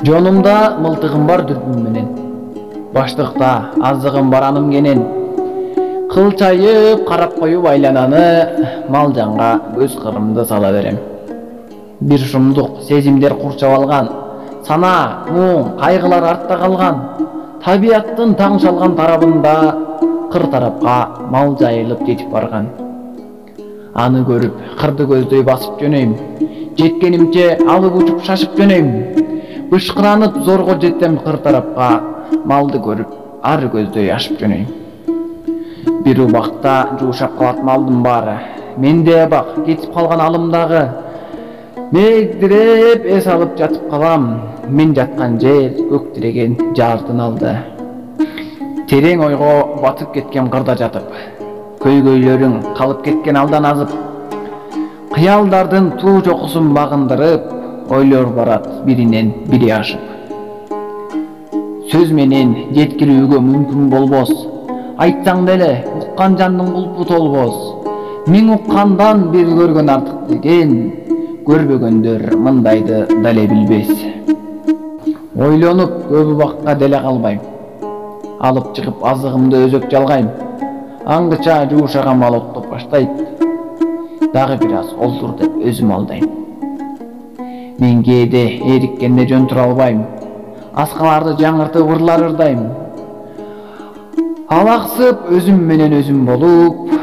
Жонумда мылтыгым бар дүрбүм менен, баштыкта азыгым бар аным кенен. Кылчайып карап коюп айлананы, мал жанга көз кырымды сала берем. Бир шумдук сезимдер курчап алган, сана, муң, кайгылар артта калган. Табияттын таң шалган тарабында кыр тарапка мал жайылып жетип барган. Аны көрүп кырды көздөй басып жөнөйм. Жеткенимче алып учуп шашып жөнөйм. Бышкыранып зорго жетем кыр тарапка, малды көрүп ары көздөй ашып жөнөйм. Бир убакта жуушап калат малдын баары. Менде бак кетип калган алымдагы. Мегдиреп эс алып жатып калам. Мен жаткан жер көктиреген жардын алды. Терең ойго батып кеткен кырда жатып, көйгөйлөрүң калып кеткен алдан азып, кыялдардын туу чокусун багындырып, ойлор барат биринен бири ашып. Сөз менен жеткирүүгө мүмкүн болбос, айтсаң деле уккан жандын кулпу толбос. Миң уккандан бир көргөн артык деген, көрбөгөндөр мындайды дале билбес. Ойлонуп көп убакка деле калбайм, алып чыгып азыгымды өзөк жалгайм. Аңгыча жуушаган мал оттоп баштайт, дагы бир аз олтур деп өзүм алдайм. Мен кээде эриккенде жөн тура албайм, аскаларды жаңыртып ырлар ырдайм. Алаксып өзүм менен өзүм болуп,